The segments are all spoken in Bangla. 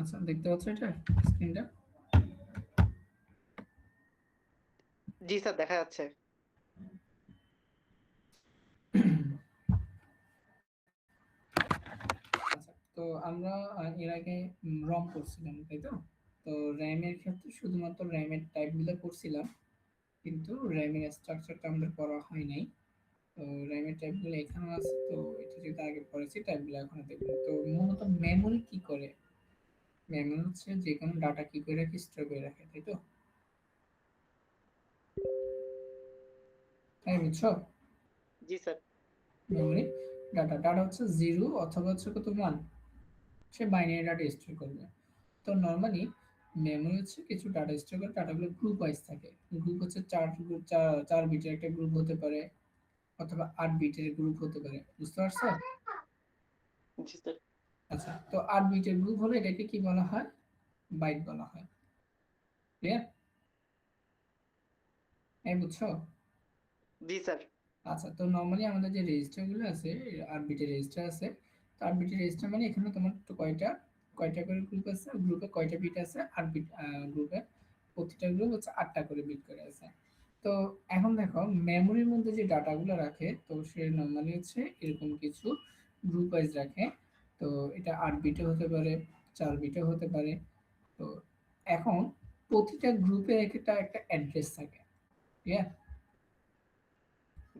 আচ্ছা, দেখতে পাচ্ছ এটা স্ক্রিনটা? জি স্যার, দেখা যাচ্ছে। আচ্ছা, তো আমরা এর আগে রম করছিলাম, তাই তো? তো র্যামের ক্ষেত্রে শুধুমাত্র র্যামের টাইপগুলো করছিলাম, কিন্তু র্যামের স্ট্রাকচারটা আমাদের করা হয় নাই। তো র্যামের টাইপগুলো এখানে আছে, তো এটা যেটা আগে পড়েছি টাইপগুলো এখন দেখবো। তো মূলত মেমোরি কি করে? মেমোরি হচ্ছে যে কোনো ডাটা কি করে রাখে, স্টোর করে রাখে, তাই তো? তাই বুঝছো? জি স্যার। মেমোরি ডাটা ডাটা হচ্ছে জিরো অথবা হচ্ছে কত ওয়ান, সে বাইনারি ডাটা স্টোর করবে। তো নর্মালি মেমোরি হচ্ছে কিছু ডাটা স্টোর করে, ডাটাগুলো গ্রুপ ওয়াইজ থাকে। গ্রুপ হচ্ছে চার গ্রুপ, চার বিটের একটা গ্রুপ হতে পারে, অথবা 8 বিটের গ্রুপ হতে পারে, বুঝতে পারছো? জি স্যার। আচ্ছা, তো 8 বিটের গ্রুপ হলে এটাকে কি বলা হয়? বাইট বলা হয়। ক্লিয়ার? এই বুঝছো? জি স্যার। আচ্ছা, তো নর্মালি আমাদের যে রেজিস্টার গুলো আছে, 8 বিটের রেজিস্টার আছে। তো 8 বিটের রেজিস্টার মানে এখানে তোমার তো কয়টা কয়টা করে গ্রুপ আছে, গ্রুপে কয়টা বিট আছে, 8 বিট গ্রুপে প্রতিটা গ্রুপ হচ্ছে 8টা করে বিট করে আছে। তো এখন দেখো মেমোরির মধ্যে যে ডাটাগুলো রাখে, তো সে নর্মালি হচ্ছে এরকম কিছু গ্রুপ ওয়াইজ রাখে। তো এটা 8 বিটে হতে পারে, 4 বিটে হতে পারে। তো এখন প্রতিটা গ্রুপে একটা একটা অ্যাড্রেস থাকে। ঠিক আছে?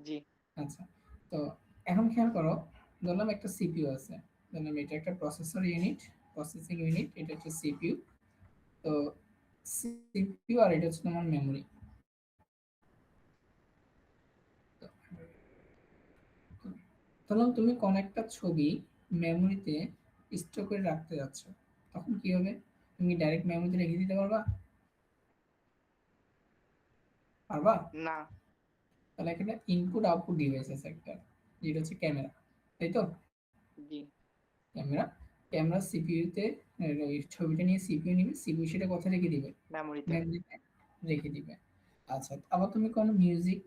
জি। আচ্ছা, তো এখন খেয়াল করো, ধরলাম একটা সিপিইউ আছে, ধরলাম এটা একটা প্রসেসর ইউনিট, প্রসেসিং ইউনিট, এটা হচ্ছে সিপিইউ। তো সিপিইউ আর এটা হচ্ছে তোমার মেমোরি। ধরলাম তুমি কোন একটা ছবি মেমোরিতে স্টোর করে রাখতে যাচ্ছ, তখন কি হবে? তুমি ডাইরেক্ট মেমোরিতে রেখে দিতে পারবা? পারবা? না। তাহলে এখানে ইনপুট আউটপুট ডিভাইস আছে একটা, যেটা হচ্ছে ক্যামেরা, তাই তো? জি। ক্যামেরা, ক্যামেরা সিপিইউতে ওই ছবিটা নিয়ে সিপিইউ নিবে, সিপিইউ সেটা কোথায় রেখে দিবে? মেমোরিতে। মেমোরিতে রেখে দিবে। আচ্ছা, আবার তুমি কোনো মিউজিক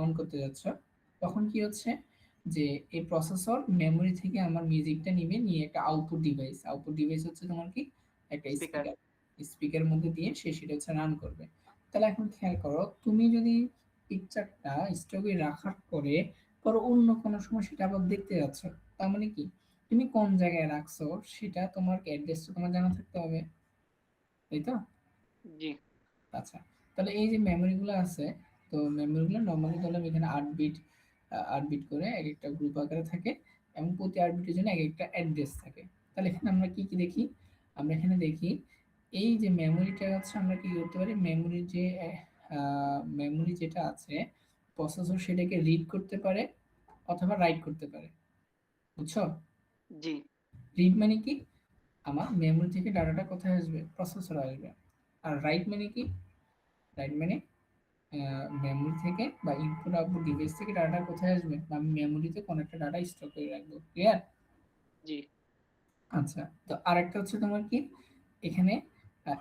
অন করতে যাচ্ছ, তখন কি হচ্ছে যে এই প্রসেসর মেমোরি থেকে আমার মিউজিকটা নিবে, নিয়ে একটা আউটপুট ডিভাইস, আউটপুট ডিভাইস হচ্ছে তোমার কি, একটা স্পিকার। স্পিকার, স্পিকারের মধ্যে দিয়ে সে সেটা হচ্ছে রান করবে। তাহলে এখন খেয়াল করো, তুমি যদি পিকচারটা স্টকে রাখার পরে পর অন্য কোনো সময় সেটা আবার দেখতে যাচ্ছ, তার মানে কি, তুমি কোন জায়গায় রাখছো সেটা তোমার অ্যাড্রেসটা তোমার জানা থাকতে হবে, তাই তো? জি। আচ্ছা, তাহলে এই যে মেমোরি গুলো আছে, তো মেমোরি গুলো নর্মালি ধরলাম এখানে 8 বিট, 8 বিট করে এক একটা গ্রুপ আকারে থাকে, এবং প্রতি 8 বিটের জন্য এক একটা অ্যাড্রেস থাকে। তাহলে এখানে আমরা কি কি দেখি? আমরা এখানে দেখি এই যে মেমোরিটা হচ্ছে, আমরা কি করতে পারি, মেমোরির যে মেমোরি যেটা আছে, প্রসেসর সেটাকে রিড করতে পারে অথবা রাইট করতে পারে, বুঝছো? জি। রিড মানে কি, আমার মেমোরি থেকে ডাটাটা কোথায় আসবে, প্রসেসরে আসবে। আর রাইট মানে কি, রাইট মানে মেমোরি থেকে বা ইনপুট আউটপুট ডিভাইস থেকে ডাটা কোথায় আসবে, আমি মেমোরিতে কোনো একটা ডাটা স্টোর করে রাখবো। ক্লিয়ার? জি। আচ্ছা, তো আরেকটা হচ্ছে তোমার কি, এখানে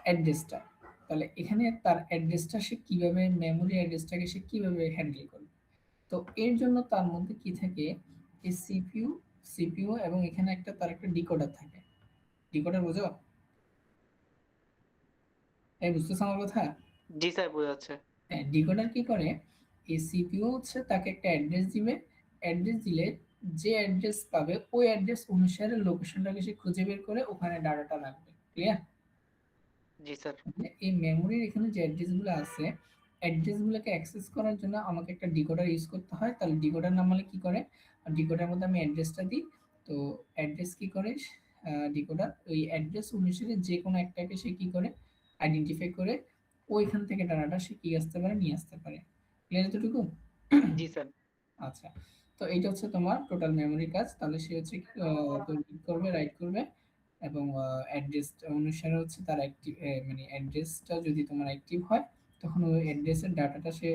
অ্যাড্রেসটা, তাহলে এখানে তার অ্যাড্রেসটা সে কিভাবে, মেমোরি অ্যাড্রেসটাকে সে কিভাবে হ্যান্ডেল করবে? তো এর জন্য তার মধ্যে কি থাকে, এই সিপিইউ এবং এখানে একটা তার একটা ডিকোডার থাকে। ডিকোডার বোঝো? এই বুঝতেছো আমার কথা? জি স্যার, বোঝা যাচ্ছে। হ্যাঁ, ডিকোডার কি করে, এই সিপিইউ হচ্ছে তাকে একটা অ্যাড্রেস দিবে, অ্যাড্রেস দিলে যে অ্যাড্রেস পাবে ওই অ্যাড্রেস অনুসারে লোকেশনটাকে সে খুঁজে বের করে ওখানে ডাটাটা রাখবে। ক্লিয়ার? জি স্যার। মানে এই মেমোরির এখানে যে অ্যাড্রেসগুলো আছে, অ্যাড্রেসগুলোকে অ্যাক্সেস করার জন্য আমাকে একটা ডিকোডার ইউজ করতে হয়। তাহলে ডিকোডার নামালে কি করে, ডিকোডার মধ্যে আমি অ্যাড্রেসটা দিই। তো অ্যাড্রেস কি করে, ডিকোডার ওই অ্যাড্রেস অনুসারে যে কোনো একটাকে সে কি করে আইডেন্টিফাই করে ওইখান থেকে ডাটাটা সে কি আসতে পারে, নিয়ে আসতে পারে। ক্লিয়ার এতটুকু? জি স্যার। আচ্ছা, তো এইটা হচ্ছে তোমার টোটাল মেমোরি কাজ। তাহলে সে হচ্ছে তো রিড করবে, রাইট করবে, এবং অ্যাড্রেস অনুসারে হচ্ছে তার অ্যাক্টিভ, মানে অ্যাড্রেসটা যদি তোমার অ্যাক্টিভ হয়, তখন ওই অ্যাড্রেসের ডাটাটা সে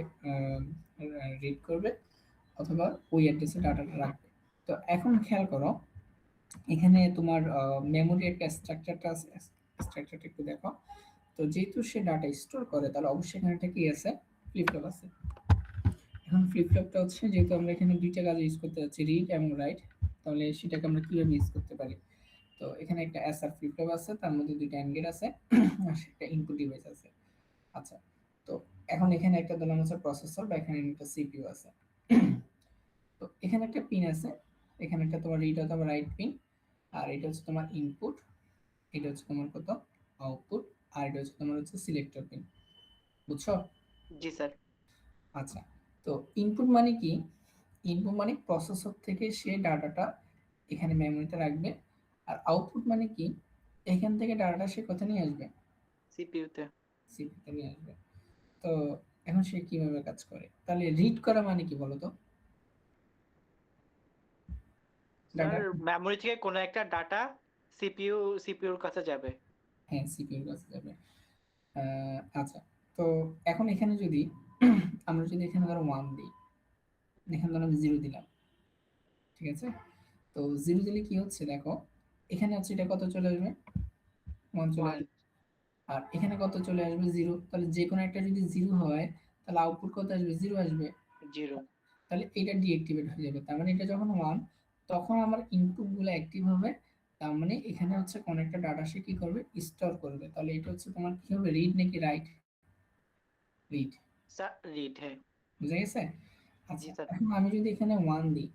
রিড করবে, অথবা ওই অ্যাড্রেসে ডাটাটা রাখবে। তো এখন খেয়াল করো, এখানে তোমার মেমোরি একটা স্ট্রাকচারটা আছে, স্ট্রাকচারটা একটু দেখো। তো যেহেতু সে ডাটা স্টোর করে, তাহলে অবশ্যই এখানে একটা কি আছে, ফ্লিপ ফ্লপ আছে। এখন ফ্লিপ ফ্লপটা হচ্ছে, যেহেতু আমরা এখানে দুইটা কাজ ইউজ করতে যাচ্ছি, রিড এবং রাইট, তাহলে সেটাকে আমরা কিভাবে ইউজ করতে পারি? তো এখানে একটা এসআর ফ্লিপ ফ্লপ আছে, তার মধ্যে দুইটা অ্যান্ড গেট আছে, আর একটা ইনপুট ডিভাইস আছে। আচ্ছা, তো এখন এখানে একটা দিলাম হচ্ছে প্রসেসর, বা এখানে একটা সিপিইউ আছে। তো এখানে একটা পিন আছে, এখানে একটা তোমার রিড অথবা রাইট পিন, আর এটা হচ্ছে তোমার ইনপুট, এটা হচ্ছে তোমার কত আউটপুট, আর এটা হচ্ছে তোমার হচ্ছে সিলেক্টর পিন। বুঝছো? জি স্যার। আচ্ছা, তো ইনপুট মানে কি? ইনপুট মানে প্রসেসর থেকে সে ডাটাটা এখানে মেমোরিতে রাখবে। আর আউটপুট মানে কি? এখান থেকে ডাটাটা সে কোথায় নিয়ে আসবে? সিপিইউতে। সিপিইউতে নিয়ে আসবে। তো এখন সে কিভাবে কাজ করে? তাহলে রিড করা মানে কি বলতো? স্যার ডাটা, মেমোরি থেকে কোনো একটা ডাটা সিপিইউর কাছে যাবে। হ্যাঁ, সিপিইউর কাছে যাবে। আচ্ছা, তো এখন এখানে যদি আমরা যদি এখানে ধরো 1 দিই, এখানে ধরো আমি 0 দিলাম, ঠিক আছে? তো 0 দিলে কি হচ্ছে দেখো, এখানে হচ্ছে এটা কত চলে আসবে? 1 চলে 1। আসবে। আর এখানে কত চলে আসবে? 0। তাহলে যেকোনো একটা যদি 0 হয়, তাহলে আউটপুট কত আসবে? 0 আসবে। 0। তাহলে এটা ডিঅ্যাক্টিভেট হয়ে যাবে। তার মানে এটা যখন 1, তখন আমার ইনপুট গুলো অ্যাক্টিভ হবে। তার মানে এখানে হচ্ছে কোন একটা ডাটা সে কি করবে? স্টোর করবে। তাহলে এটা হচ্ছে তোমার কি হবে? রিড নাকি রাইট? রিড। স্যার রিড, হ্যাঁ। বুঝা গেছে? জি আচ্ছা, স্যার। এখন আমি যদি এখানে 1 দিই,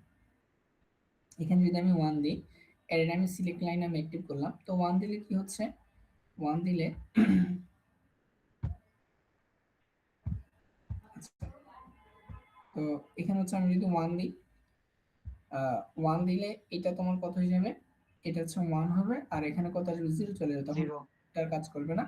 এখানে যদি আমি 1 দিই, এর আমি সিলেক্ট লাইন আমি অ্যাক্টিভ করলাম। তো 1 দিলে কি হচ্ছে? 1 দিলে আচ্ছা, তো এখানে হচ্ছে আমি যদি 1 দিই, 1 দিলে এটা তোমার কত হয়ে যাবে? এটা হচ্ছে 1 হবে, আর এখানে কত আসবে? 0 চলে যাবে, তখন 0। এটার কাজ করবে না।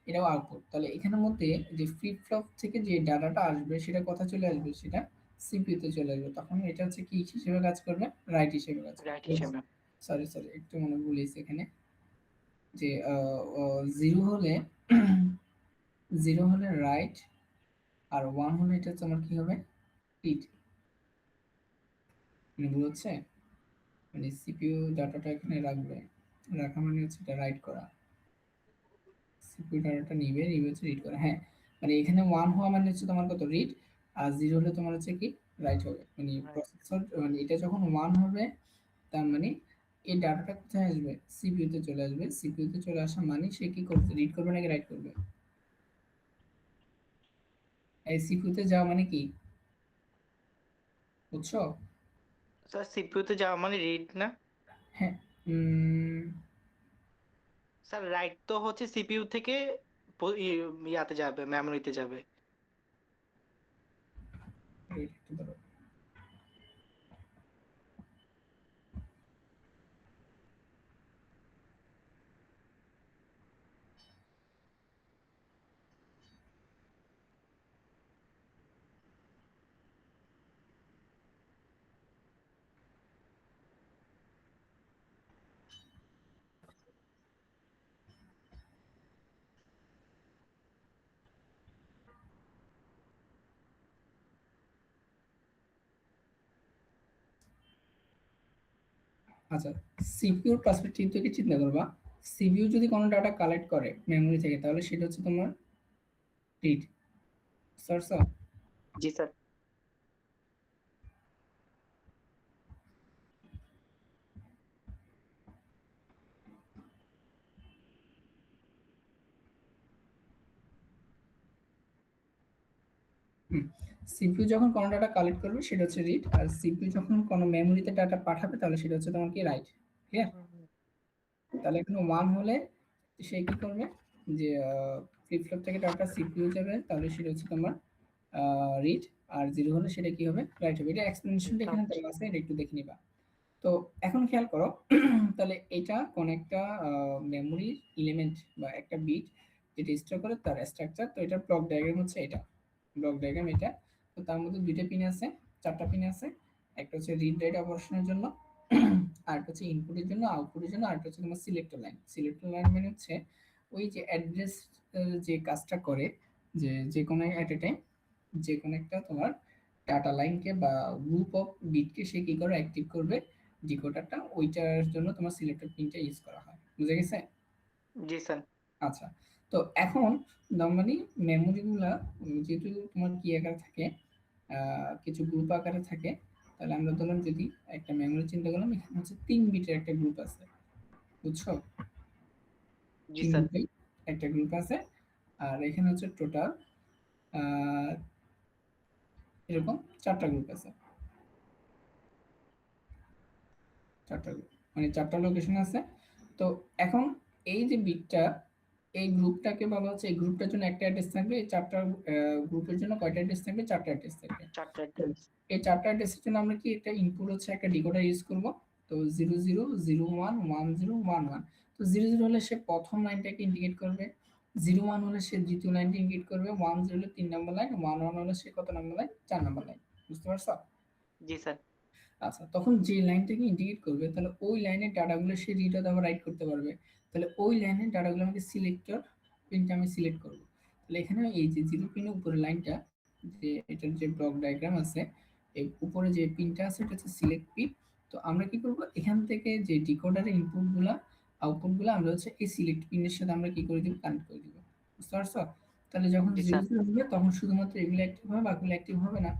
এটাও আউটপুট। তাহলে এখানের মধ্যে যে ফ্লিপ ফ্লপ থেকে যে ডাটাটা আসবে সেটা কোথায় চলে আসবে? সেটা সিপিইউ তে চলে আসবে। তখন এটা হচ্ছে কি হিসেবে কাজ করবে? রাইট হিসেবে কাজ রাইট করবে। হিসেবে। সরি সরি, একটু মনে ভুল হয়েছে এখানে, যে 0 হলে 0 হলে রাইট, আর 1 হলে এটা তোমার কি হবে? রিড। মানে ভুল হচ্ছে? মানে সিপিইউ ডাটাটা এখানে রাখবে, রাখা মানে হচ্ছে এটা রাইট করা, সিপিইউ ডাটাটা নিবে, নিবে হচ্ছে রিড করা। হ্যাঁ, মানে এখানে 1 হওয়া মানে হচ্ছে তোমার কত? রিড। আর 0 হলে তোমার হচ্ছে কি? রাইট হবে। মানে রাইট। প্রসেসর, মানে এটা যখন 1 হবে, তার মানে এই ডাটাটা কোথায় আসবে? সিপিইউ তে চলে আসবে। সিপিইউ তে চলে আসা মানে সে কি করবে? রিড করবে নাকি রাইট করবে? এই সিপিইউ তে যাওয়া মানে কি? বুঝছো? স্যার সিপিইউতে যাওয়া মানে রিড না? হ্যাঁ। স্যার রাইট তো হচ্ছে সিপিইউ থেকে ইয়াতে যাবে, মেমোরিতে যাবে। wait, একটু দাঁড়াও। আচ্ছা, সিপিইউর পার্সপেক্টিভ থেকে চিন্তা করবা। সিপিইউ যদি কোনো ডাটা কালেক্ট করে মেমোরি থেকে, তাহলে সেটা হচ্ছে তোমার রিড। সোর্স। জি স্যার। সিপিইউ যখন কোনো ডাটা কালেক্ট করবে সেটা হচ্ছে রিড, আর সিপিইউ যখন কোনো মেমোরিতে ডাটা পাঠাবে তাহলে সেটা হচ্ছে তোমার কি? রাইট। ক্লিয়ার? তাহলে এখানে 1 হলে সে কি করবে? যে ফ্লিপ ফ্লপ থেকে ডাটা সিপিইউ যাবে, তাহলে সেটা হচ্ছে তোমার রিড। আর 0 হলে সেটা কি হবে? রাইট হবে। এটা এক্সপ্লেনেশনটা এখানে দেওয়া আছে, এটা একটু দেখে নিবা। তো এখন খেয়াল করো, তাহলে এটা কোন একটা মেমোরি এলিমেন্ট বা একটা বিট যেটা স্টোর করে তার স্ট্রাকচার। তো এটার ব্লক ডায়াগ্রাম হচ্ছে এটা, ব্লক ডায়াগ্রাম এটা। তো তার মধ্যে দুইটা পিন আছে, চারটা পিন আছে। একটা হচ্ছে রিড রাইট অপারেশনের জন্য, আর একটা হচ্ছে ইনপুটের জন্য, আউটপুটের জন্য, আর একটা হচ্ছে তোমার সিলেক্টর লাইন। সিলেক্টর লাইন মানে হচ্ছে ওই যে অ্যাড্রেস যে কাজটা করে, যে যে কোনো এট এ টাইম যে কোনো একটা তোমার ডাটা লাইনকে বা গ্রুপ অফ বিটকে সে কি করে অ্যাক্টিভ করবে, ডিকোডারটা, ওইটার জন্য তোমার সিলেক্টর পিনটা ইউজ করা হয়। বুঝা গেছে? জি স্যার। আচ্ছা, তো এখন নরমালি মেমোরিগুলা যেহেতু তোমার কি আকারে থাকে, কিছু গ্রুপ আকারে থাকে। তাহলে আমরা ধরলাম যদি একটা মেমোরি চিন্তা করলাম, এখানে হচ্ছে 3 বিটের একটা গ্রুপ আছে। বুঝছো? জি 3 স্যার। গ্রুপে একটা গ্রুপ আছে। আর এখানে হচ্ছে টোটাল আ এরকম 4 টা গ্রুপ আছে। 4 টা গ্রুপ। মানে 4 টা লোকেশন আছে। তো এখন এই যে বিটটা, এই গ্রুপটাকে বলা হচ্ছে এই গ্রুপটার জন্য একটা অ্যাড্রেস থাকবে। এই 4 টা গ্রুপের জন্য কয়টা অ্যাড্রেস থাকবে? 4 টা অ্যাড্রেস থাকবে। 4টা তো অ্যাড্রেস। এই 4 টা অ্যাড্রেসের জন্য আমরা কি একটা ইনপুট হচ্ছে একটা ডিকোডার ইউজ করব। তো 00 01 10 11। তো 00 হলে সে প্রথম লাইনটাকে ইন্ডিকেট করবে। 01 হলে সে দ্বিতীয় লাইনটা ইন্ডিকেট করবে। 10 হলে 3 নাম্বার লাইন, 11 হলে সে কত নাম্বার লাইন? 4 number line. বুঝতে পারছো? জি স্যার। আচ্ছা, তখন যে লাইনটাকে ইন্ডিকেট করবে তাহলে ওই লাইনের ডাটাগুলো সে রিড অথবা রাইট করতে পারবে। তাহলে ওই লাইনের ডাটাগুলো আমাকে সিলেক্টর পিনটা আমি সিলেক্ট করব। তাহলে এখানে এই যে 0 পিনের উপরে লাইনটা, যে এটার যে ব্লক ডায়াগ্রাম আছে, এই উপরে যে পিনটা আছে এটা হচ্ছে সিলেক্ট পিন। তো আমরা কি করব, এখান থেকে যে ডিকোডারের ইনপুটগুলা আউটপুটগুলো আমরা হচ্ছে এই সিলেক্ট পিনের সাথে আমরা কি করে দিব, কানেক্ট করে দিব। বুঝতে পারছো? তাহলে যখন জি 0 স্যার। 0 হবে তখন শুধুমাত্র এগুলো অ্যাক্টিভ হবে, বাকিগুলো অ্যাক্টিভ হবে না।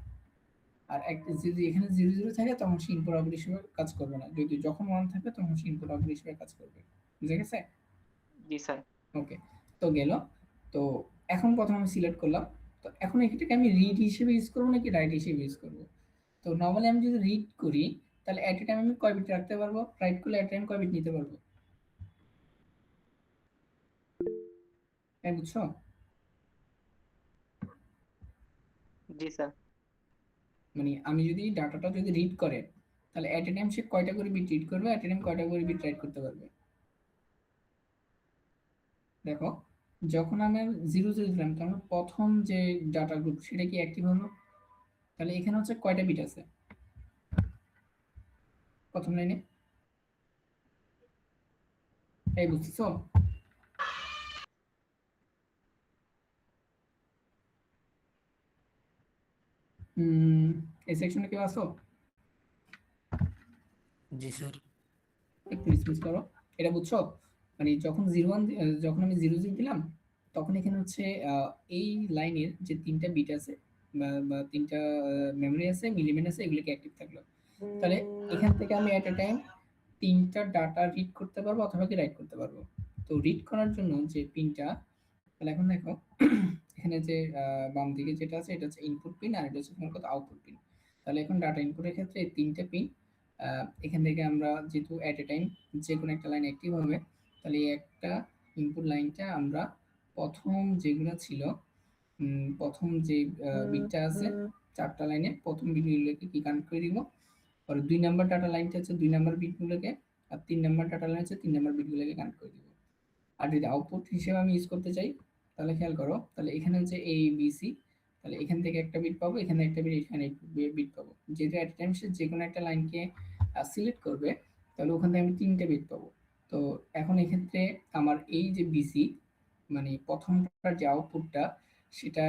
আর একটা যদি এখানে 00 থাকে তখন সে ইনপুট আউটপুট হিসেবে কাজ করবে না। যদি যখন 1 থাকবে তখন সে ইনপুট আউটপুট হিসেবে কাজ করবে। বুঝা গেছে? জি স্যার। ওকে। তো গেল। তো এখন প্রথমে আমি সিলেক্ট করলাম। তো এখন এটাকে আমি রিড হিসেবে ইউজ করব নাকি রাইট হিসেবে ইউজ করব? তো নরমালি আমি যদি রিড করি তাহলে এট এ টাইম আমি কয় বিট রাখতে পারবো? রাইট করলে এট এ টাইম কয় বিট নিতে পারবো? বুঝছো? জি স্যার। মানে আমি যদি ডাটাটা যদি রিড করে তাহলে এট এ টাইম সে কয়টা করে বিট রিড করবে, এট এ টাইম কয়টা করে বিট রাইট করতে পারবে? দেখো, যখন আমি 00 দিলাম তখন প্রথম যে ডাটা গ্রুপ সেটা কি অ্যাক্টিভ হলো? তাহলে এখানে হচ্ছে কয়টা বিট আছে প্রথম লাইনে? বুঝতেছো? উম এই সেকশনে কেউ আসো? জি স্যার। একটু ডিসমিস করো। এটা বুঝছো? মানে যখন 01 যখন আমি 00 দিলাম তখন এখানে হচ্ছে এই লাইনের যে 3টা বিট আছে বা 3টা মেমরি আছে, এলিমেন্ট আছে, এগুলোকে অ্যাক্টিভ থাকলো। তাহলে এখান থেকে আমি এট এ টাইম 3টা ডাটা রিড করতে পারবো অথবা কি রাইট করতে পারবো। তো রিড করার জন্য যে পিনটা, তাহলে এখন দেখো এখানে যে বাম দিকে যেটা আছে এটা হচ্ছে ইনপুট পিন আর এটা হচ্ছে তোমার কত আউটপুট পিন। তাহলে এখন ডাটা ইনপুটের ক্ষেত্রে এই 3টে পিন, এখান থেকে আমরা যেহেতু এট এ টাইম যে কোনো একটা লাইন অ্যাক্টিভ হবে, তাহলে এই একটা ইনপুট লাইনটা আমরা প্রথম যেগুলো ছিল, প্রথম যে বিটটা আছে 4টা লাইনে প্রথম বিটগুলোকে কি কানেক্ট করে দিব। আর 2 নাম্বার ডাটা লাইনটা হচ্ছে 2 নাম্বার বিটগুলোকে, আর 3 নাম্বার ডাটা লাইন হচ্ছে 3 নাম্বার বিটগুলোকে কানেক্ট করে দিব। আর যদি আউটপুট হিসেবে আমি ইউজ করতে চাই তাহলে খেয়াল করো, তাহলে এখানে হচ্ছে এ বি সি, তাহলে এখান থেকে একটা বিট পাবো, এখানে একটা বিট, এখানে বিট পাবো। যেহেতু এট টাইম সে যে কোনো একটা লাইনকে সিলেক্ট করবে তাহলে ওখান থেকে আমি 3টে বিট পাবো। তো এখন এক্ষেত্রে আমার এই যে বিসি মানে প্রথমটার যে আউটপুটটা সেটা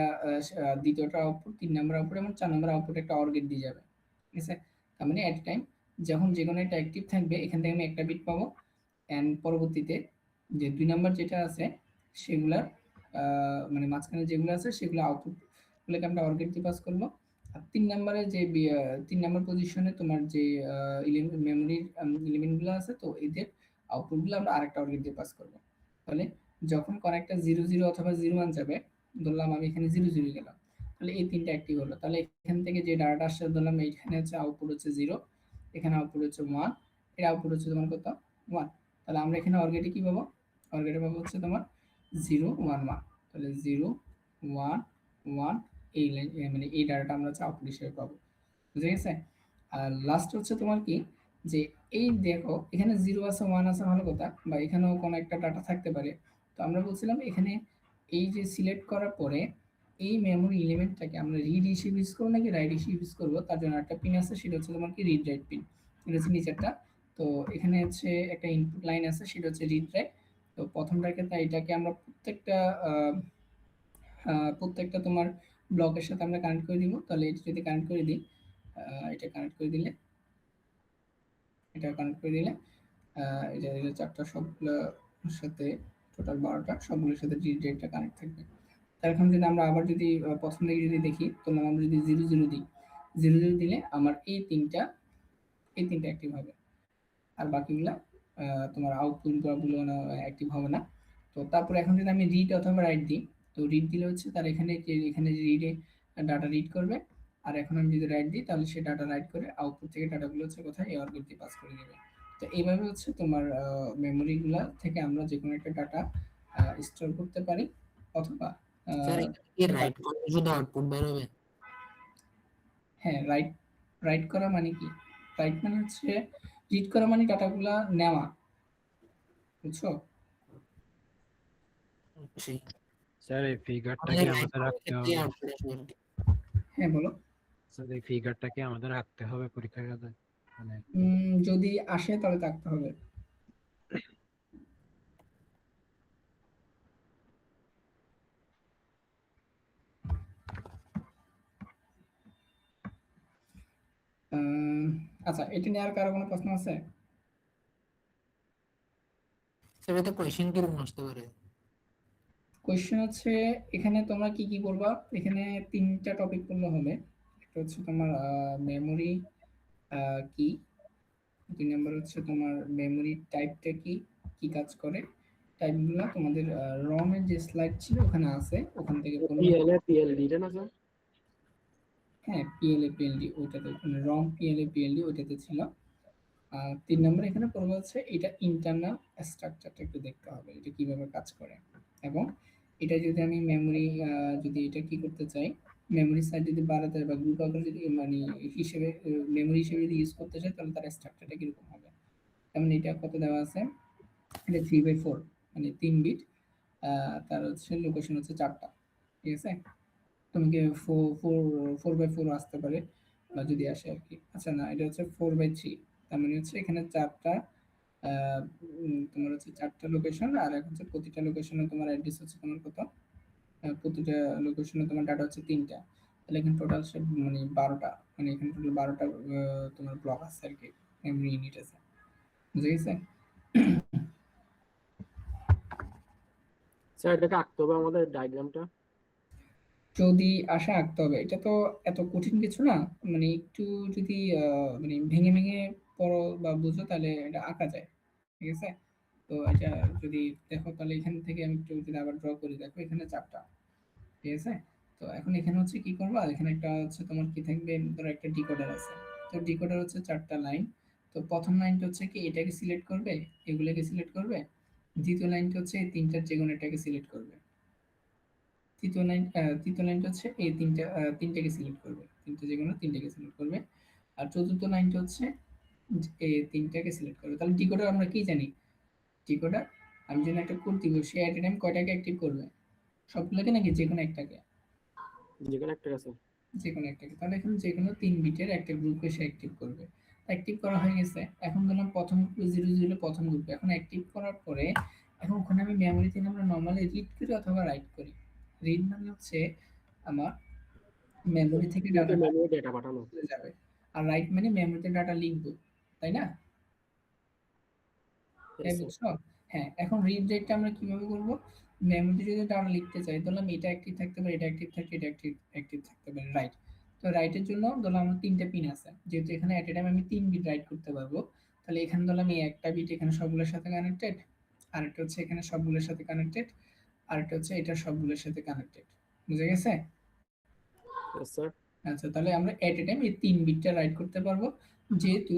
দ্বিতীয়টা আউটপুট, 3 নাম্বার আউটপুট এবং 4 নাম্বার আউটপুট একটা অর গেট দিয়ে যাবে। ঠিক আছে? তার মানে এট টাইম যখন যে কোনো একটা অ্যাক্টিভ থাকবে এখান থেকে আমি একটা বিট পাবো, অ্যান্ড পরবর্তীতে যে 2 নাম্বার যেটা আছে সেগুলার মানে মাঝখানে যেগুলো আছে সেগুলো আউটপুট গুলোকে আমরা অর গেট দিয়ে পাস করব। আর 3 নাম্বারে যে 3 নাম্বার পজিশনে তোমার যে মেমোরির এলিমেন্টগুলো আছে তো এদের আউটপুটগুলো আমরা আরেকটা অর গেট দিয়ে পাস করব। তাহলে যখন কোন একটা 00 অথবা 01 যাবে, ধরলাম আমি এখানে 00 গেলাম, তাহলে এই 3টা অ্যাক্টিভ হলো। তাহলে এখান থেকে যে ডাটাটা আসছে ধরলাম এইখানে হচ্ছে আউটপুট হচ্ছে 0, এখানে আউটপুট হচ্ছে 1, এর আউটপুট হচ্ছে তোমার কত? 1। তাহলে আমরা এখানে অর গেটে কি পাবো? অর গেটে পাবো হচ্ছে তোমার 0 1 1। তাহলে 0 1 1 এই লাইন মানে এই ডাটাটা আমরা হচ্ছে আউটপুট হিসেবে পাবো। বুঝে গেছে? আর লাস্ট হচ্ছে তোমার কি, যে এই দেখো এখানে 0 আছে 1 আছে ভালো কথা, বা এখানেও কোনো একটা ডাটা থাকতে পারে। তো আমরা বলছিলাম এখানে এই যে সিলেক্ট করার পরে এই মেমোরি এলিমেন্টটাকে আমরা রিড হিসেবে ইউজ করবো নাকি রাইট হিসেবে ইউজ করবো, তার জন্য একটা পিন আছে সেটা হচ্ছে তোমার কি রিড রাইট পিন। এটা হচ্ছে নিচেরটা। তো এখানে হচ্ছে একটা ইনপুট লাইন আছে সেটা হচ্ছে রিড রাইট। তো প্রথমটার ক্ষেত্রে এটাকে আমরা প্রত্যেকটা তোমার ব্লকের সাথে আমরা কানেক্ট করে দিব। তাহলে এটা যদি কানেক্ট করে দিই, এটা কানেক্ট করে দিলে, এটা কানেক্ট করে দিলে এটা 4টা সবগুলোর সাথে টোটাল 12টা সবগুলোর সাথে ডিরেক্টটা কানেক্ট থাকবে। তার এখন যদি আমরা আবার যদি প্রথম থেকে যদি দেখি তাহলে আমরা যদি 00 দিই, 00 দিলে আমার এই তিনটা অ্যাক্টিভ হবে আর বাকিগুলা তোমার আউটপুট গুলো অ্যাক্টিভ হবে না। তো তারপরে এখন যদি আমি রিড অথবা রাইট দিই, তো রিড দিলে হচ্ছে তার এখানে রিডে ডাটা রিড করবে, আর এখন আমি যদি রাইট দিই তাহলে সে ডাটা রাইট করে আউটপুট থেকে ডাটাগুলো হচ্ছে কোথায় এ অর্গেটি পাস করে দেবে। তো এইভাবে হচ্ছে তোমার মেমোরিগুলা থেকে আমরা যে কোনো একটা ডাটা স্টোর করতে পারি, অথবা স্যার আহ, এখানে কি রাইট করলে শুধু আউটপুট বের হবে? হ্যাঁ, রাইট রাইট করা মানে কি? রাইট মানে হচ্ছে রিড করা মানে ডাটাগুলা নেওয়া, বুঝছো? বুঝছি। স্যার এই ফিগারটা তাহলে কি রাইট আমাদের করার রাখতে ক্ষেত্রে হবে? আউটপুট আসবে আর কি। হ্যাঁ, বলো। স্যার এই ফিগারটা কি আমাদের রাখতে হবে পরীক্ষার খাতায়? মানে যদি আসে তাহলে থাকতে হবে। আচ্ছা, এটা নিয়ে আর কারো কোনো প্রশ্ন আছে? স্যার এটা কোয়েশ্চেন কিরকম আসতে পারে? কোয়েশ্চেন হচ্ছে এখানে তোমরা কি কি করবা, এখানে তিনটা টপিক করলে হবে। একটা হচ্ছে তোমার মেমোরি কি, দুই নম্বর হচ্ছে তোমার মেমোরি টাইপটা কি, কি কাজ করে, টাইপগুলো তোমাদের রম এর যে স্লাইড ছিল ওখানে আছে, ওখান থেকে পড়লে। পিএলএ পিএলডি টা না স্যার? হ্যাঁ, পিএলএ পিএলডি ওইটাতে, রম পিএলএ পিএলডি ওইটাতে ছিল। আর ৩ নম্বর এখানে পড়বে হচ্ছে এটা ইন্টারনাল স্ট্রাকচারটা একটু দেখতে হবে, এটা কিভাবে কাজ করে। এবং এটা যদি আমি মেমোরি যদি এটা কি করতে চাই, মেমোরি সাইজ যদি বাড়াতে বা গ্রুপ আকার যদি মানে হিসেবে মেমোরি হিসেবে যদি ইউজ করতে চাই তাহলে তার স্ট্রাকচারটা কিরকম হবে। যেমন এটা কত দেওয়া আছে, এটা 3/4 মানে 3 বিট, তার হচ্ছে লোকেশন হচ্ছে 4টা, ঠিক আছে। তুমি কি 4/4 আসতে পারে বা যদি আসে আর কি। আচ্ছা না, এটা হচ্ছে 4/3, তার মানে হচ্ছে এখানে 4টা তোমার হচ্ছে 4টা লোকেশন, আর এখন হচ্ছে প্রতিটা লোকেশনে তোমার অ্যাড্রেস হচ্ছে তোমার কত, প্রতিটা লোকেশনে তোমার ডাটা হচ্ছে 3টা, তাহলে এখানে টোটাল মানে 12টা, মানে এখানে টোটাল 12টা তোমার ব্লক আছে আর কি, মেমরি ইউনিট আছে, বুঝে গেছে? স্যার এটাকে আঁকতে হবে আমাদের ডায়াগ্রামটা? যদি আশা আঁকতে হবে, এটা তো এত কঠিন কিছু না, মানে একটু যদি মানে ভেঙে ভেঙে পড়ো বা বুঝো তাহলে এটা আঁকা যায়, ঠিক আছে। তো এটা যদি দেখো তাহলে এখান থেকে আমি একটু যদি আবার ড্র করি, দেখো এখানে 4টা, ঠিক আছে। তো এখন এখানে হচ্ছে কি করবা, এখানে একটা হচ্ছে তোমার কি থাকবে, ধরো একটা ডিকোডার আছে, তো ডিকোডার হচ্ছে 4টা লাইন। তো প্রথম লাইনটা হচ্ছে কি এটাকে সিলেক্ট করবে, এগুলোকে সিলেক্ট করবে। দ্বিতীয় লাইনটা হচ্ছে এই তিনটার যে কোনো একটাকে সিলেক্ট করবে। তৃতীয় লাইনটা হচ্ছে এই তিনটাকে সিলেক্ট করবে, তিনটে যে কোনো তিনটাকে সিলেক্ট করবে। আর চতুর্থ লাইনটা হচ্ছে এই তিনটাকে সিলেক্ট করবে। তাহলে ডিকোডার আমরা কি জানি, ডিকোডার আমি যদি একটা কোড দিব, সে এট এ টাইম কয়টাকে অ্যাক্টিভ করবে, সবগুলোকে নাকি যে কোনো একটাকে? যে কোনো একটা আছে। যে কোনো একটাকে, তাহলে এখানে যে কোনো 3 বিটের একটা গ্রুপকে সে অ্যাক্টিভ করবে। অ্যাক্টিভ করা হয়ে গেছে, এখন ধরলাম প্রথম 0 0 প্রথম গ্রুপে, এখন অ্যাক্টিভ করার পরে এখন ওখানে আমি মেমোরি থেকে আমরা নরমালি রিড করি অথবা রাইট করি। রিড মানে হচ্ছে আমার মেমোরি থেকে ডাটাটা মেমোরি ডেটা পাঠানো। চলে যাবে, আর রাইট মানে মেমোরিতে ডাটা লিখবো, তাই না? তাই Yes, sir. বুঝছো? হ্যাঁ, এখন রিড রাইটটা আমরা কিভাবে করব, মেমোরিতে যদি ডাটা লিখতে চাই ধরলাম এটা অ্যাক্টিভ থাকতে পারে, এটা অ্যাক্টিভ থাকে, এটা অ্যাক্টিভ অ্যাক্টিভ থাকতে পারে, রাইট। তো রাইটের জন্য ধরলাম আমার 3টে পিন আছে, যেহেতু এখানে এট এ টাইম আমি 3 বিট রাইট করতে পারবো, তাহলে এখানে ধরলাম এই একটা বিট এখানে সবগুলোর সাথে কানেক্টেড, আরেকটা হচ্ছে এখানে সবগুলোর সাথে কানেক্টেড, আরেকটা হচ্ছে এটা সবগুলোর সাথে কানেক্টেড, বুঝে গেছে? Yes, sir. আচ্ছা, তাহলে আমরা এট এ টাইম এই 3 বিটটা রাইট করতে পারবো, যেহেতু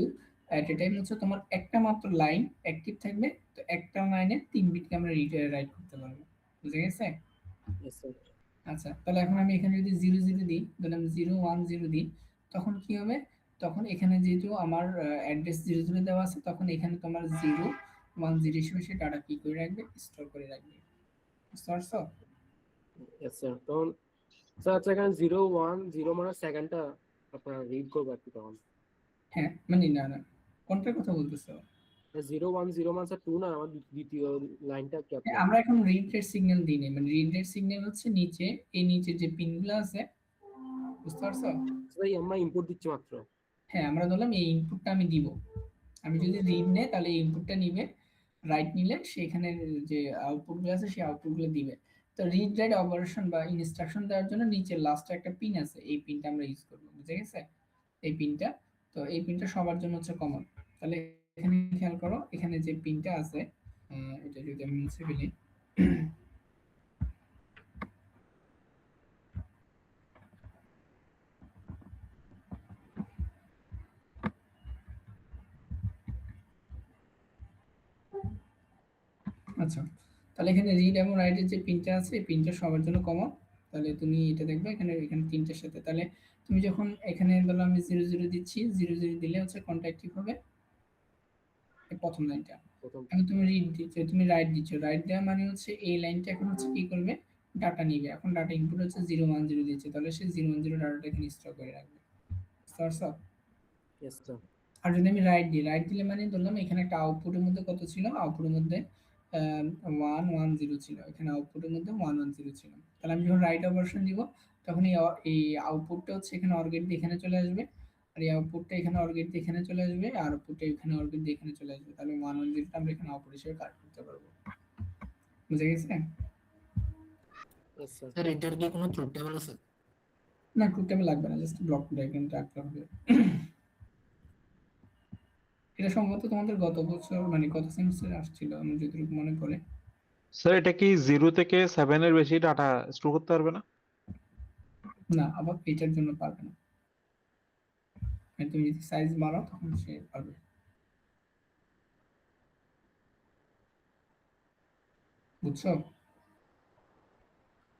এট এ টাইম হচ্ছে তোমার একটা মাত্র লাইন অ্যাক্টিভ থাকবে, তো একটা লাইনে 3 বিটকে আমরা রাইট করতে পারবো, বুঝে গেছে? Yes, sir. আচ্ছা, তাহলে এখন আমি এখানে যদি 0 0 দিই, ধরলাম 0 1 0 দিই, তখন কি হবে, তখন এখানে যেহেতু আমার অ্যাড্রেস 0 0 দেওয়া আছে, তখন এখানে তোমার 0 1 0 হিসেবে সে ডাটা কি করে রাখবে, স্টোর করে রাখবে, বুঝতে পারছো? Yes, sir. তখন স্যার আচ্ছা এখানে 0 1 0 মানে সেকেন্ডটা আপনার রিড করবো আর কি তখন। হ্যাঁ, মানে না না, কোনটার কথা বলতেছো? 0 1 0 মানে স্যার 2 না, আমার দ্বিতীয় লাইনটা কি আপনার? আমরা এখন রিড রেট সিগন্যাল দিই না, মানে রিড রেট সিগন্যাল হচ্ছে নিচে, এই নিচে যে পিনগুলো আছে, বুঝতে পারছো? স্যার আমরা ইনপুট দিচ্ছি মাত্র। হ্যাঁ, আমরা ধরলাম এই ইনপুটটা আমি দিব, আমি যদি রিড নেই তাহলে এই ইনপুটটা নিবে, রাইট নিলে সেখানে যে আউটপুটগুলো আছে সেই আউটপুটগুলো দিবে। তো রিড রাইট অপারেশন বা ইনস্ট্রাকশন দেওয়ার জন্য নিচে লাস্টে একটা পিন আছে, এই পিনটা আমরা ইউজ করবো, বুঝে গেছে? এই পিনটা, তো এই পিনটা সবার জন্য হচ্ছে কমন, তাহলে এখানে খেয়াল করো, এখানে যে পিনটা আছে এটা যদি আমি মুছে ফেলি, আচ্ছা, তাহলে এখানে রিড এবং রাইটের যে পিনটা আছে এই পিনটা সবার জন্য কমন। তাহলে তুমি এটা দেখবে এখানে এখানে তিনটার সাথে, তাহলে তুমি যখন এখানে ধরো আমি 00 দিচ্ছি, 00 দিলে হচ্ছে কোনটা অ্যাক্টিভ হবে? এই প্রথম লাইনটা। প্রথম এখন তুমি রিড দিচ্ছ, তুমি রাইট দিচ্ছ, রাইট দেওয়া মানে হচ্ছে এই লাইনটা এখন হচ্ছে কি করবে, ডাটা নিবে। এখন ডাটা ইনপুট হচ্ছে 010 দিচ্ছে, তাহলে সে 010 ডাটাটা এখানে স্টোর করে রাখবে। বুঝতে পারছো? Yes sir. আর যদি আমি রাইট দিই, রাইট দিলে মানে ধরলাম এখানে একটা আউটপুটের মধ্যে কত ছিল, আউটপুটের মধ্যে 110 ছিল, এখানে আউটপুটের মধ্যে 110 ছিল। তাহলে আমি যখন রাইট অপারেশন দিব তখন এই আউটপুটটা হচ্ছে এখানে অর গেট দিয়ে এখানে চলে আসবে, আর এই আউটপুটটা এখানে অর গেট দিয়ে এখানে চলে আসবে, আর আউটপুটটা এখানে অর গেট দিয়ে এখানে চলে আসবে। তাহলে 110টা আমরা এখানে আউটপুট হিসেবে কাট করতে পারবো। বুঝে গেছে? Yes sir. স্যার এটার কি কোনো ট্রুথ টেবিল আছে? না, ট্রুথ টেবিল লাগবে না, জাস্ট ব্লক ডায়াগ্রামটা আঁকতে হবে। এটা সম্ভবত তোমাদের গত বছর মানে গত সেমিস্টারে আসছিল আমি যতটুকু মনে পড়ে। স্যার এটা কি 0 থেকে 7 এর বেশি ডাটা স্টোর করতে পারবে না? না, আবার এটার জন্য পারবে না। মানে তুমি যদি সাইজ বাড়াও তখন সে পারবে। বুঝছো?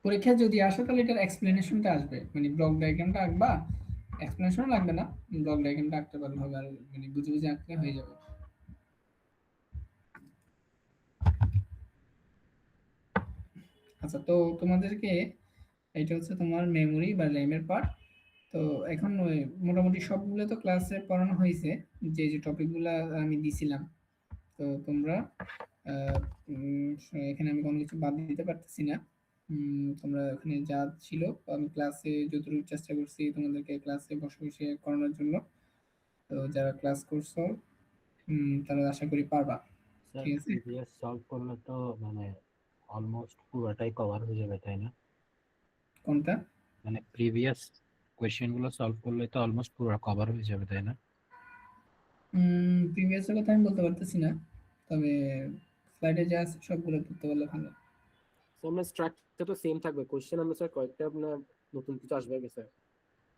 পরীক্ষায় যদি আসে তাহলে এটার এক্সপ্লেনেশনটা আসবে, মানে ব্লক ডায়াগ্রামটা আঁকবা, এক্সপ্লেনেশন লাগবে না, ব্লক ডায়াগ্রামটা আঁকতে পারলে হবে, আর মানে বুঝে বুঝে আঁকলে হয়ে যাবে। আচ্ছা, তো তোমাদেরকে এটা হচ্ছে তোমার মেমোরি বা র্যামের পার্ট। তো এখন ওই মোটামুটি সবগুলো তো ক্লাসে পড়ানো হয়েছে, যে যে টপিকগুলো আমি দিছিলাম। তো তোমরা আহ, উম, এখানে আমি কোনো কিছু বাদ দিতে পারতেছি না। তোমরা ওখানে যা ছিল আমি ক্লাসে যতটুকু চেষ্টা করছি তোমাদেরকে ক্লাসে বসে বসে করানোর জন্য। তো যারা ক্লাস করছো তারা আশা করি পারবা। স্যার ঠিক আছে? প্রিভিয়াস সলভ করলে তো মানে অলমোস্ট পুরোটাই কভার হয়ে যাবে তাই না? কোনটা? মানে প্রিভিয়াস কোয়েশ্চেন গুলো সলভ করলে তো অলমোস্ট পুরো কভার হয়ে যাবে তাই না? প্রিভিয়াস এর কথা আমি বলতে পারতেছি না, তবে স্লাইডে যা আছে সবগুলো করতে পারলে ভালো। স্যার আমরা স্ট্রাকচার তো সেম থাকবে, কোশ্চেন আমরা স্যার কয়েকটা আপনার নতুন কিছু আসবে কি স্যার?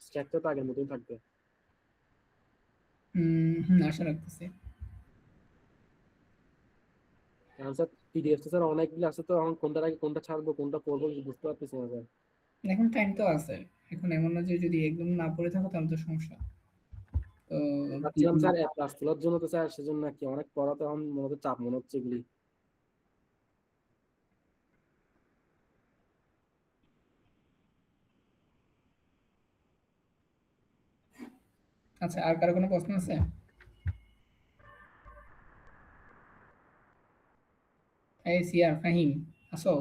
স্ট্রাকচার তো আগের মতোই থাকবে। আশা রাখতেছি। কারণ স্যার পিডিএফ তো স্যার অনেকগুলো আছে, তো এখন কোনটা আগে কোনটা ছাড়বো কোনটা করবো বুঝতে পারতেছি না স্যার। এখন টাইম তো আছে, এখন এমন না যে যদি একদম না পড়ে থাকো তাহলে তো সমস্যা। তো ভাবছিলাম স্যার ক্লাস তোলার জন্য, তো স্যার সেজন্য কি অনেক পড়াতে এখন মনে হচ্ছে চাপ মনে হচ্ছে এগুলি। আচ্ছা, আর কারো কোনো প্রশ্ন আছে? এই সিয়ার ফাহিম আসো?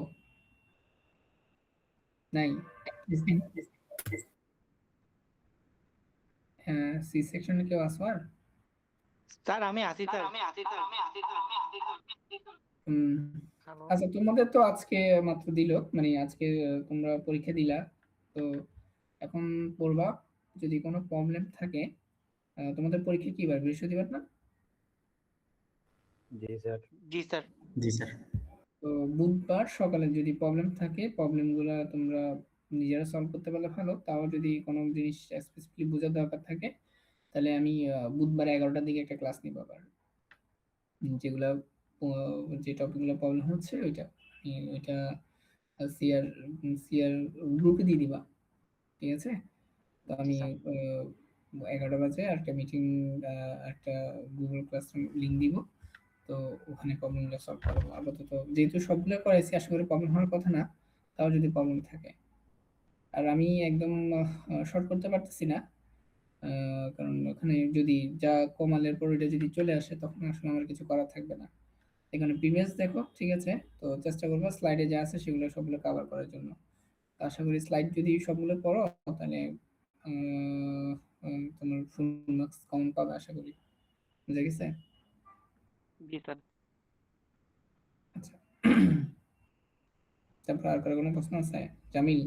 নাই? সি সেকশনে কেউ আসো আর? স্যার আমি আছি স্যার। হুম, আচ্ছা, তোমাদের তো আজকে মাত্র দিল, মানে আজকে তোমরা পরীক্ষা দিলা। তো এখন পড়বা, যদি কোনো প্রবলেম থাকে তোমাদের পরীক্ষা কি বার, বৃহস্পতিবার না? জি স্যার। জি স্যার। জি স্যার। তো বুধবার সকালে যদি প্রবলেম থাকে প্রবলেমগুলো তোমরা নিজেরা সলভ করতে পারলে ভালো, তাও যদি কোনো জিনিস স্পেসিফিকলি বোঝার দরকার থাকে তাহলে আমি বুধবার 11টার দিকে একটা ক্লাস নিব আবার, যেগুলা যে টপিকগুলো প্রবলেম হচ্ছে ওইটা সিআর সিআর গ্রুপে দিয়ে দিবা। ঠিক আছে? তো আমি 11টা বাজে একটা মিটিং, একটা গুগল ক্লাসরুম লিংক দিব। তো ওখানে প্রবলেমগুলো সলভ করবো। আপাতত যেহেতু সবগুলো করাইছি আশা করি প্রবলেম হওয়ার কথা না, তাও যদি প্রবলেম থাকে। আর আমি একদম শর্ট করতে পারতেছি না, কারণ ওখানে যদি যা কমালের পর ওইটা যদি চলে আসে তখন আসলে আমার কিছু করার থাকবে না। এখানে প্রিভিয়াস দেখো, ঠিক আছে? তো চেষ্টা করবো স্লাইডে যা আছে সেগুলো সবগুলো কভার করার জন্য। তো আশা করি স্লাইড যদি সবগুলো পড়ো তাহলে তোমার ফুল মার্কস কমন পাবে আশা করি। বুঝে গেছে? জি স্যার। আচ্ছা, তারপর আর কারো কোনো প্রশ্ন আছে? জামিল?